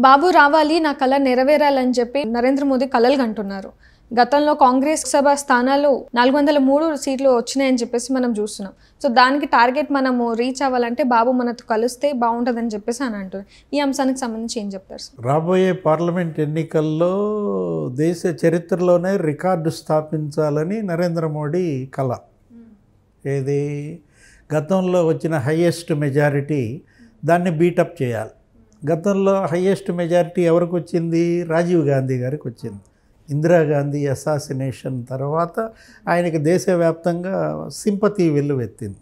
బాబు రావాలి, నా కళ నెరవేరాలని చెప్పి నరేంద్ర మోదీ కలలు కంటున్నారు. గతంలో కాంగ్రెస్ సభ స్థానాలు 403 సీట్లు వచ్చినాయని చెప్పేసి మనం చూస్తున్నాం. సో దానికి టార్గెట్ మనము రీచ్ అవ్వాలంటే బాబు మనతో కలిస్తే బాగుంటుందని చెప్పేసి అని అంటున్నారు. ఈ అంశానికి సంబంధించి ఏం చెప్తారు సార్? రాబోయే పార్లమెంట్ ఎన్నికల్లో దేశ చరిత్రలోనే రికార్డు స్థాపించాలని నరేంద్ర మోడీ కళ. ఏది గతంలో వచ్చిన హయ్యెస్ట్ మెజారిటీ దాన్ని బీటప్ చేయాలి. గతంలో హయ్యెస్ట్ మెజారిటీ ఎవరికి వచ్చింది? రాజీవ్ గాంధీ గారికి వచ్చింది. ఇందిరాగాంధీ అసాసినేషన్ తర్వాత ఆయనకి దేశవ్యాప్తంగా సింపతి వెల్లువెత్తింది.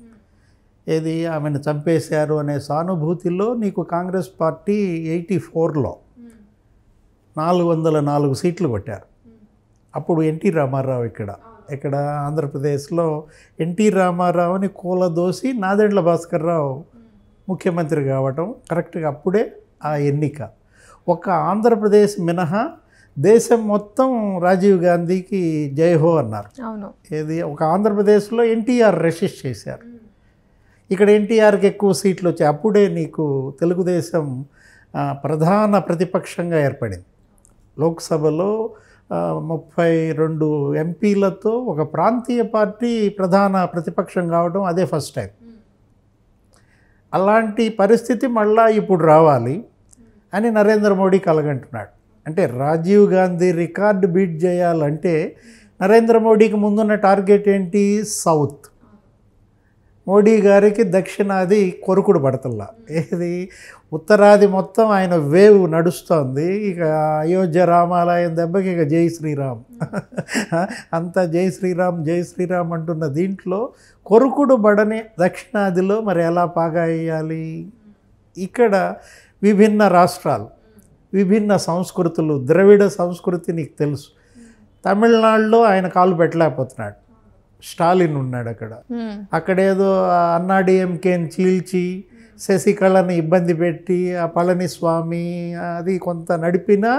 ఏది ఆమెను చంపేశారు అనే సానుభూతిలో నీకు కాంగ్రెస్ పార్టీ 84లో 404 సీట్లు కొట్టారు. అప్పుడు ఎన్టీ రామారావు ఇక్కడ ఆంధ్రప్రదేశ్లో ఎన్టీ రామారావుని కూలదోసి నాదెండ్ల భాస్కర్ రావు ముఖ్యమంత్రి కావటం కరెక్ట్గా అప్పుడే ఆ ఎన్నిక. ఒక ఆంధ్రప్రదేశ్ మినహా దేశం మొత్తం రాజీవ్ గాంధీకి జైహో అన్నారు. అవును. ఏది ఒక ఆంధ్రప్రదేశ్లో ఎన్టీఆర్ రెసిస్ట్ చేశారు. ఇక్కడ ఎన్టీఆర్కి ఎక్కువ సీట్లు వచ్చాయి. అప్పుడే నీకు తెలుగుదేశం ప్రధాన ప్రతిపక్షంగా ఏర్పడింది. లోక్సభలో 32 ఎంపీలతో ఒక ప్రాంతీయ పార్టీ ప్రధాన ప్రతిపక్షం కావడం అదే ఫస్ట్ టైం. అలాంటి పరిస్థితి మళ్ళా ఇప్పుడు రావాలి అని నరేంద్ర మోడీ కలగంటున్నాడు. అంటే రాజీవ్ గాంధీ రికార్డు బీట్ చేయాలంటే నరేంద్ర మోడీకి ముందున్న టార్గెట్ ఏంటి? సౌత్. మోడీ గారికి దక్షిణాది కొరుకుడు పడతల్లా. ఏది ఉత్తరాది మొత్తం ఆయన వేవ్ నడుస్తోంది. ఇక అయోధ్య రామాలయం దెబ్బకి ఇక జై శ్రీరామ్ అంతా జై శ్రీరామ్ జై శ్రీరామ్ అంటున్న దీంట్లో కొరుకుడు పడని దక్షిణాదిలో మరి ఎలా పాగా వేయాలి? ఇక్కడ విభిన్న రాష్ట్రాలు, విభిన్న సంస్కృతులు, ద్రవిడ సంస్కృతి నీకు తెలుసు. తమిళనాడులో ఆయన కాలు పెట్టలేకపోతున్నాడు. స్టాలిన్ ఉన్నాడు అక్కడేదో అన్నాడీఎంకేని చీల్చి శశికళని ఇబ్బంది పెట్టి ఆ పళనిస్వామి అది కొంత నడిపినా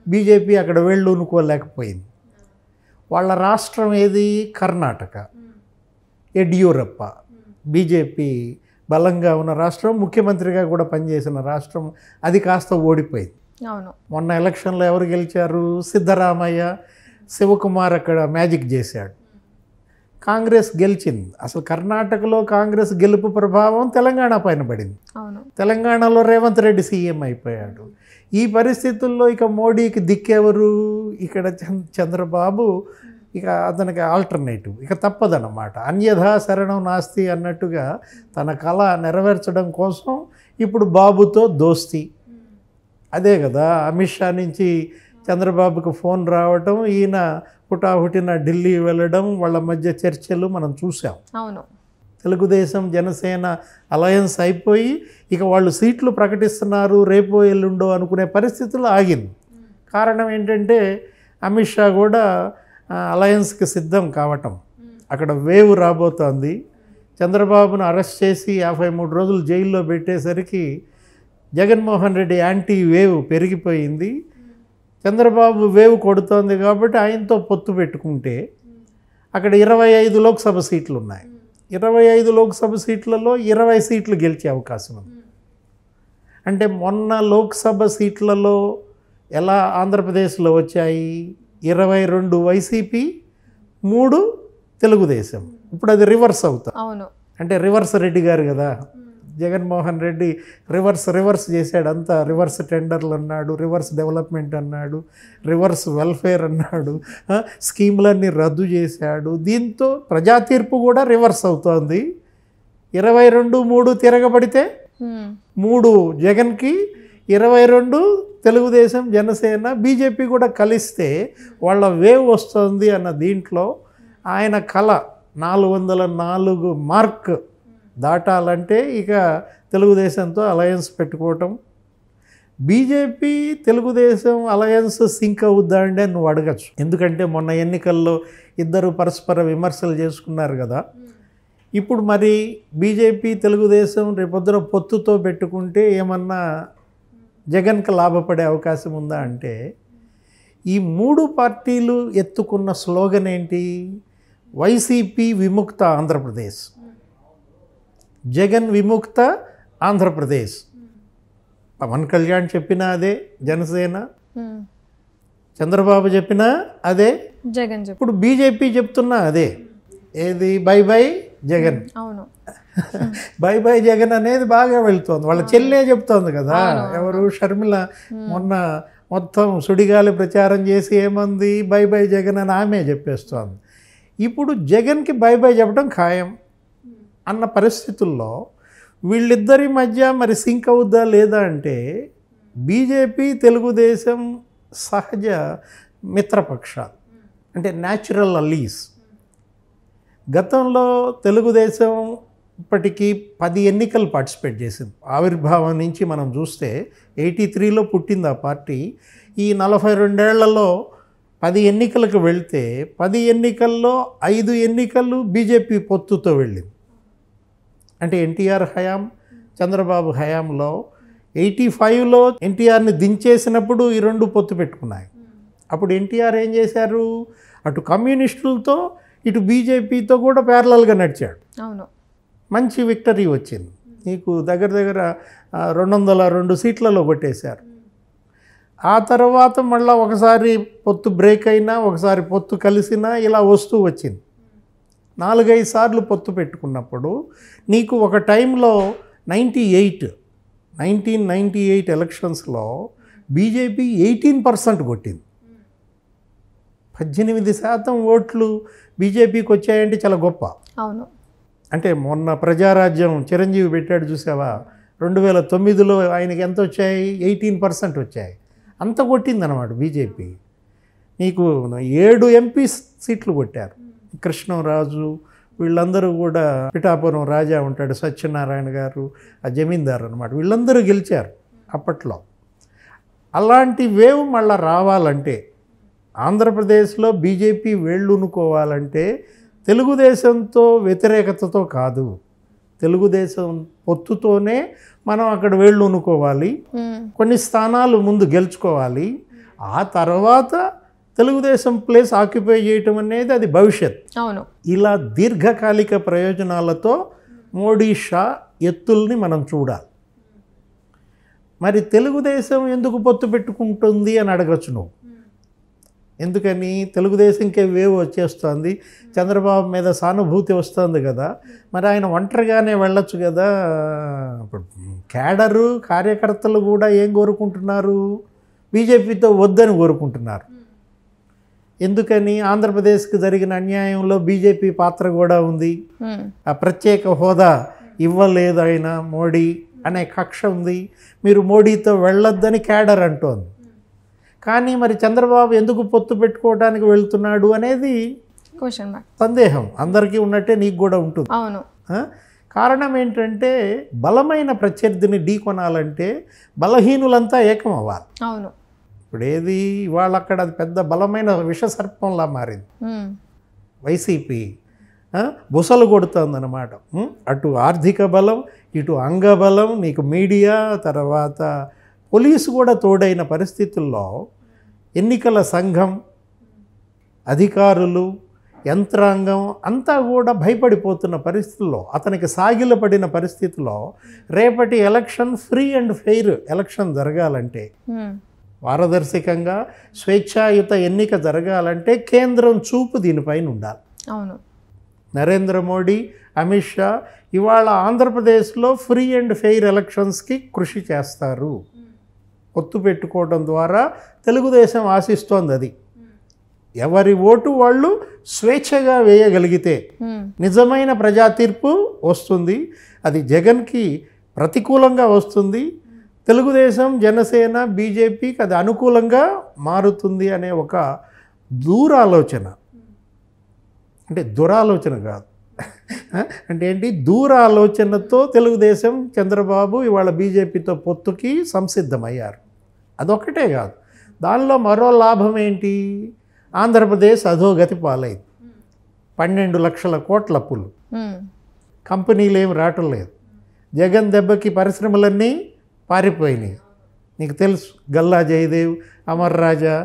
బీజేపీ అక్కడ వెళ్ళునుకోలేకపోయింది. వాళ్ళ రాష్ట్రం ఏది? కర్ణాటక. యడ్యూరప్ప బీజేపీ బలంగా ఉన్న రాష్ట్రం, ముఖ్యమంత్రిగా కూడా పనిచేసిన రాష్ట్రం. అది కాస్త ఓడిపోయింది. అవును. మొన్న ఎలక్షన్లో ఎవరు గెలిచారు? సిద్ధరామయ్య, శివకుమార్ అక్కడ మ్యాజిక్ చేశాడు. కాంగ్రెస్ గెలిచింది. అసలు కర్ణాటకలో కాంగ్రెస్ గెలుపు ప్రభావం తెలంగాణ పైన పడింది. తెలంగాణలో రేవంత్ రెడ్డి సీఎం అయిపోయాడు. ఈ పరిస్థితుల్లో ఇక మోడీకి దిక్కెవరు? ఇక్కడ చంద్రబాబు. ఇక అతనికి ఆల్టర్నేటివ్ ఇక తప్పదన్నమాట. అన్యథా శరణం నాస్తి అన్నట్టుగా తన కళ నెరవేర్చడం కోసం ఇప్పుడు బాబుతో దోస్తీ. అదే కదా అమిత్ షా నుంచి చంద్రబాబుకు ఫోన్ రావటం, ఈయన హుటాహుటిన ఢిల్లీ వెళ్ళడం, వాళ్ళ మధ్య చర్చలు మనం చూసాం. అవును. తెలుగుదేశం జనసేన అలయన్స్ అయిపోయి ఇక వాళ్ళు సీట్లు ప్రకటిస్తున్నారు రేపో ఎల్లుండో అనుకునే పరిస్థితుల్లో ఆగింది. కారణం ఏంటంటే అమిత్ షా కూడా అలయన్స్కి సిద్ధం కావటం. అక్కడ వేవ్ రాబోతోంది. చంద్రబాబును అరెస్ట్ చేసి 53 రోజులు జైల్లో పెట్టేసరికి జగన్మోహన్ రెడ్డి యాంటీ వేవ్ పెరిగిపోయింది. చంద్రబాబు వేవ్ కొడుతోంది కాబట్టి ఆయనతో పొత్తు పెట్టుకుంటే అక్కడ 25 లోక్సభ సీట్లు ఉన్నాయి. 25 లోక్సభ సీట్లలో 20 సీట్లు గెలిచే అవకాశం ఉంది. అంటే మొన్న లోక్సభ సీట్లలో ఎలా ఆంధ్రప్రదేశ్లో వచ్చాయి? 22 వైసీపీ, 3 తెలుగుదేశం. ఇప్పుడు అది రివర్స్ అవుతా. అంటే రివర్స్ రెడ్డి గారు కదా, జగన్మోహన్ రెడ్డి రివర్స్ చేశాడు. అంతా రివర్స్ టెండర్లు అన్నాడు, రివర్స్ డెవలప్మెంట్ అన్నాడు, రివర్స్ వెల్ఫేర్ అన్నాడు, స్కీములన్నీ రద్దు చేశాడు. దీంతో ప్రజా తీర్పు కూడా రివర్స్ అవుతోంది. 22-3 తిరగబడితే 3 జగన్కి, 22 తెలుగుదేశం జనసేన బీజేపీ కూడా కలిస్తే వాళ్ళ వేవ్ వస్తుంది అన్న దీంట్లో ఆయన కళ 404 మార్క్ దాటాలంటే ఇక తెలుగుదేశంతో అలయన్స్ పెట్టుకోవటం. బీజేపీ తెలుగుదేశం అలయన్స్ సింక్ అవుద్దా అంటే నువ్వు అడగచ్చు. ఎందుకంటే మొన్న ఎన్నికల్లో ఇద్దరు పరస్పర విమర్శలు చేసుకున్నారు కదా. ఇప్పుడు మరి బీజేపీ తెలుగుదేశం రేపొద్దున పొత్తుతో పెట్టుకుంటే ఏమన్నా జగన్కి లాభపడే అవకాశం ఉందా అంటే, ఈ 3 పార్టీలు ఎత్తుకున్న స్లోగన్ ఏంటి? వైసీపీ విముక్త ఆంధ్రప్రదేశ్, జగన్ విముక్త ఆంధ్రప్రదేశ్. పవన్ కళ్యాణ్ చెప్పినా అదే జనసేన, ఉమ్. చంద్రబాబు చెప్పినా అదే, జగన్ చెప్పు. ఇప్పుడు బీజేపీ చెప్తున్నా అదే. ఏది బై బై జగన్, అవును. బై బై జగన్ అనేది బాగా వెళ్తోంది. వాళ్ళ చెల్లె చెప్తోంది కదా, ఎవరు షర్మిల మొన్న మొత్తం సుడిగాలి ప్రచారం చేసి ఏమంది, బై బై జగన్ అని ఆమె చెప్పేస్తోంది. ఇప్పుడు జగన్కి బై బై చెప్పడం ఖాయం అన్న పరిస్థితుల్లో వీళ్ళిద్దరి మధ్య మరి సింక్ అవుద్దా లేదా అంటే, బీజేపీ తెలుగుదేశం సహజ మిత్రపక్షాలు, అంటే న్యాచురల్ అలీస్. గతంలో తెలుగుదేశం ఇప్పటికీ 10 ఎన్నికలు పార్టిసిపేట్ చేసింది. ఆవిర్భావం నుంచి మనం చూస్తే 83లో పుట్టింది ఆ పార్టీ. ఈ 42 ఏళ్లలో 10 ఎన్నికలకు వెళ్తే 10 ఎన్నికల్లో 5 ఎన్నికలు బీజేపీ పొత్తుతో వెళ్ళింది. అంటే ఎన్టీఆర్ హయాం, చంద్రబాబు హయాంలో 85లో ఎన్టీఆర్ని దించేసినప్పుడు ఈ రెండు పొత్తు పెట్టుకున్నాయి. అప్పుడు ఎన్టీఆర్ ఏం చేశారు, అటు కమ్యూనిస్టులతో ఇటు బీజేపీతో కూడా ప్యారలల్గా నడిచాడు. అవును. మంచి విక్టరీ వచ్చింది. నీకు దగ్గర దగ్గర 202 సీట్లలో కొట్టేశారు. ఆ తర్వాత మళ్ళీ ఒకసారి పొత్తు బ్రేక్ అయినా, ఒకసారి పొత్తు కలిసినా ఇలా వస్తూ వచ్చింది. 4-5 సార్లు పొత్తు పెట్టుకున్నప్పుడు నీకు ఒక టైంలో 1998 ఎలక్షన్స్లో బీజేపీ 18% కొట్టింది. 18% ఓట్లు బీజేపీకి వచ్చాయంటే చాలా గొప్ప. అవును. అంటే మొన్న ప్రజారాజ్యం చిరంజీవి పెట్టాడు చూసావా, 2009లో ఆయనకి ఎంత వచ్చాయి, 18% వచ్చాయి. అంత కొట్టిందనమాట బీజేపీ. నీకు 7 ఎంపీ సీట్లు కొట్టారు. కృష్ణంరాజు వీళ్ళందరూ కూడా, పిఠాపురం రాజా ఉంటాడు, సత్యనారాయణ గారు, ఆ జమీందారు అనమాట, వీళ్ళందరూ గెలిచారు అప్పట్లో. అలాంటి వేవ్ మళ్ళీ రావాలంటే, ఆంధ్రప్రదేశ్లో బీజేపీ వేళ్ళునుకోవాలంటే తెలుగుదేశంతో వ్యతిరేకతతో కాదు, తెలుగుదేశం పొత్తుతోనే మనం అక్కడ వేళ్ళునుకోవాలి. కొన్ని స్థానాలు ముందు గెలుచుకోవాలి. ఆ తర్వాత తెలుగుదేశం ప్లేస్ ఆక్యుపై చేయటం అనేది అది భవిష్యత్. అవును. ఇలా దీర్ఘకాలిక ప్రయోజనాలతో మోడీ షా ఎత్తుల్ని మనం చూడాలి. మరి తెలుగుదేశం ఎందుకు పొత్తు పెట్టుకుంటుంది అని అడగచ్చు నువ్వు. ఎందుకని, తెలుగుదేశంకే వేవ్ వచ్చేస్తుంది, చంద్రబాబు మీద సానుభూతి వస్తుంది కదా, మరి ఆయన ఒంటరిగానే వెళ్ళొచ్చు కదా. ఇప్పుడు క్యాడరు కార్యకర్తలు కూడా ఏం కోరుకుంటున్నారు, బీజేపీతో వద్దని కోరుకుంటున్నారు. ఎందుకని, ఆంధ్రప్రదేశ్కి జరిగిన అన్యాయంలో బీజేపీ పాత్ర కూడా ఉంది. ఆ ప్రత్యేక హోదా ఇవ్వలేదు ఆయన మోడీ అనే కక్ష ఉంది. మీరు మోడీతో వెళ్ళొద్దని క్యాడర్ అంటోంది. కానీ మరి చంద్రబాబు ఎందుకు పొత్తు పెట్టుకోవడానికి వెళ్తున్నాడు అనేది క్వశ్చన్ మార్క్, సందేహం అందరికీ ఉన్నట్టే నీకు కూడా ఉంటుంది. అవును. కారణం ఏంటంటే, బలమైన ప్రత్యర్థిని ఢీకొనాలంటే బలహీనులంతా ఏకం అవ్వాలి. అవును. ఇప్పుడు ఏది ఇవాళ అక్కడ అది పెద్ద బలమైన విషసర్పంలా మారింది. వైసీపీ బుసలు కొడుతుందన్నమాట. అటు ఆర్థిక బలం, ఇటు అంగబలం, నీకు మీడియా, తర్వాత పోలీసు కూడా తోడైన పరిస్థితుల్లో ఎన్నికల సంఘం, అధికారులు, యంత్రాంగం అంతా కూడా భయపడిపోతున్న పరిస్థితుల్లో, అతనికి సాగిలపడిన పరిస్థితిలో రేపటి election free and fair election జరగాలంటే, పారదర్శకంగా స్వేచ్ఛాయుత ఎన్నిక జరగాలంటే కేంద్రం చూపు దీనిపైన ఉండాలి. అవును. నరేంద్ర మోడీ, అమిత్ షా ఇవాళ ఆంధ్రప్రదేశ్లో ఫ్రీ అండ్ ఫెయిర్ ఎలక్షన్స్కి కృషి చేస్తారు. పొత్తు పెట్టుకోవడం ద్వారా తెలుగుదేశం ఆశిస్తోంది అది. ఎవరి ఓటు వాళ్ళు స్వేచ్ఛగా వేయగలిగితే నిజమైన ప్రజా తీర్పు వస్తుంది. అది జగన్కి ప్రతికూలంగా వస్తుంది, తెలుగుదేశం, జనసేన, బీజేపీకి అది అనుకూలంగా మారుతుంది అనే ఒక దూరాలోచన, అంటే దురాలోచన కాదు, అంటే ఏంటి, దూరాలోచనతో తెలుగుదేశం, చంద్రబాబు ఇవాళ బీజేపీతో పొత్తుకి సంసిద్ధమయ్యారు. అదొక్కటే కాదు, దానిలో మరో లాభం ఏంటి, ఆంధ్రప్రదేశ్ అధోగతి పాలైంది. 12 లక్షల కోట్ల అప్పులు, కంపెనీలు ఏమి రావటం లేదు. జగన్ దెబ్బకి పరిశ్రమలన్నీ పారిపోయినాయి. నీకు తెలుసు, గల్లా జయదేవ్, అమర్ రాజా,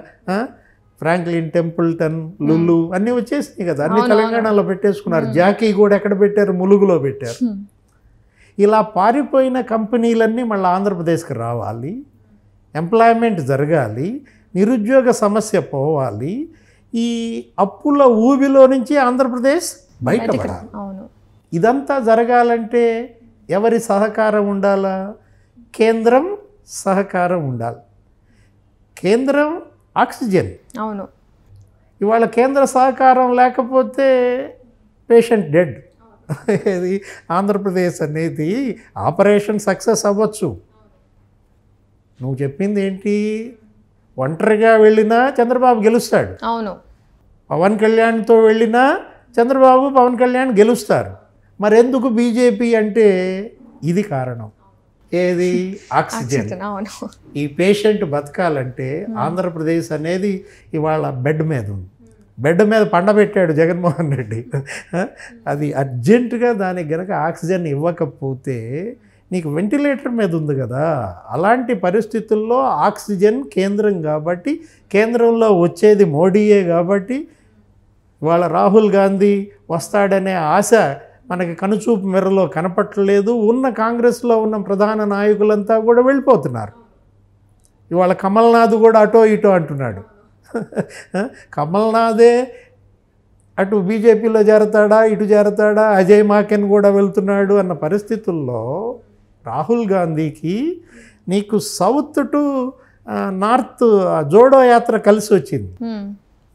ఫ్రాంక్లిన్ టెంపుల్టన్, లులు అన్నీ వచ్చేసినాయి కదా, అన్ని తెలంగాణలో పెట్టేసుకున్నారు. జాకీ కూడా ఎక్కడ పెట్టారు, ములుగులో పెట్టారు. ఇలా పారిపోయిన కంపెనీలన్నీ మళ్ళీ ఆంధ్రప్రదేశ్కి రావాలి, ఎంప్లాయ్మెంట్ జరగాలి, నిరుద్యోగ సమస్య పోవాలి, ఈ అప్పుల ఊబిలో నుంచి ఆంధ్రప్రదేశ్ బయటపడాలి. అవును. ఇదంతా జరగాలంటే ఎవరి సహకారం ఉండాలా? కేంద్రం సహకారం ఉండాలి. కేంద్రం ఆక్సిజన్. అవును. ఇవాళ కేంద్ర సహకారం లేకపోతే పేషెంట్ డెడ్. ఇది ఆంధ్రప్రదేశ్ అనేది ఆపరేషన్ సక్సెస్ అవ్వచ్చు. నువ్వు చెప్పింది ఏంటి? ఒంటరిగా వెళ్ళినా చంద్రబాబు గెలుస్తాడు. అవును. పవన్ కళ్యాణ్తో వెళ్ళినా చంద్రబాబు పవన్ కళ్యాణ్ గెలుస్తారు. మరెందుకు బీజేపీ అంటే ఇది కారణం. ఏది? ఆక్సిజన్. అవును. ఈ పేషెంట్ బతకాలంటే ఆంధ్రప్రదేశ్ అనేది ఇవాళ బెడ్ మీద ఉంది. బెడ్ మీద పండబెట్టాడు జగన్మోహన్ రెడ్డి. అది అర్జెంటుగా దానికి గనక ఆక్సిజన్ ఇవ్వకపోతే నీకు వెంటిలేటర్ మీద ఉంది కదా. అలాంటి పరిస్థితుల్లో ఆక్సిజన్ కేంద్రం కాబట్టి, కేంద్రంలో వచ్చేది మోడీయే కాబట్టి ఇవాళ రాహుల్ గాంధీ వస్తాడనే ఆశ మనకి కనుచూపు మెరలో కనపట్టలేదు. ఉన్న కాంగ్రెస్లో ఉన్న ప్రధాన నాయకులంతా కూడా వెళ్ళిపోతున్నారు. ఇవాళ కమల్నాథ్ కూడా అటో ఇటో అంటున్నాడు. కమల్నాథే అటు బీజేపీలో చేరతాడా, ఇటు చేరతాడా, అజయ్ మాకెన్ కూడా వెళ్తున్నాడు అన్న పరిస్థితుల్లో రాహుల్ గాంధీకి నీకు south to north Jodo Yatra కలిసి వచ్చింది.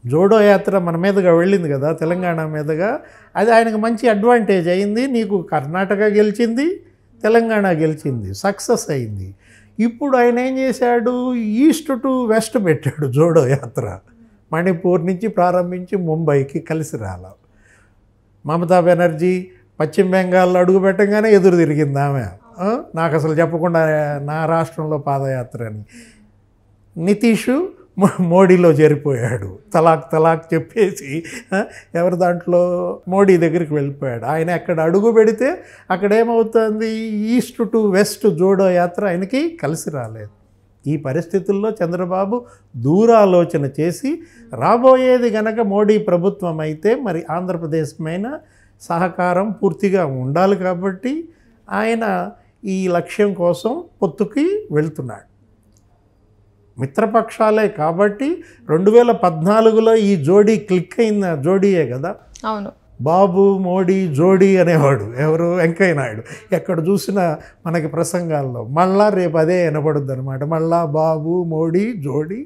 జోడో యాత్ర మన మీదుగా వెళ్ళింది కదా, తెలంగాణ మీదుగా. అది ఆయనకు మంచి అడ్వాంటేజ్ అయింది. నీకు కర్ణాటక గెలిచింది, తెలంగాణ గెలిచింది, సక్సెస్ అయింది. ఇప్పుడు ఆయన ఏం చేశాడు? ఈస్ట్ టు వెస్ట్ పెట్టాడు జోడో యాత్ర. మణిపూర్ నుంచి ప్రారంభించి ముంబైకి కలిసి రాల. మమతా బెనర్జీ పశ్చిమ బెంగాల్లో అడుగు పెట్టగానే ఎదురు తిరిగింది ఆమె. నాకు అసలు చెప్పకుండా నా రాష్ట్రంలో పాదయాత్ర అని. నితీష్ మోడీలో చేరిపోయాడు. తలాక్ చెప్పేసి ఎవరి దాంట్లో మోడీ దగ్గరికి వెళ్ళిపోయాడు. ఆయన అక్కడ అడుగు పెడితే అక్కడ ఏమవుతుంది? East to west Jodo Yatra ఆయనకి కలిసి రాలేదు. ఈ పరిస్థితుల్లో చంద్రబాబు దూరాలోచన చేసి రాబోయేది గనక మోడీ ప్రభుత్వం అయితే మరి ఆంధ్రప్రదేశ్ పైన సహకారం పూర్తిగా ఉండాలి కాబట్టి ఆయన ఈ లక్ష్యం కోసం పొత్తుకి వెళ్తున్నాడు. మిత్రపక్షాలే కాబట్టి 2014లో ఈ జోడీ క్లిక్ అయిన జోడీయే కదా. అవును. బాబు మోడీ జోడీ అనేవాడు ఎవరు? వెంకయ్య నాయుడు. ఎక్కడ చూసినా మనకి ప్రసంగాల్లో మళ్ళా రేపు అదే వినపడుద్ది అనమాట. మళ్ళా బాబు మోడీ జోడీ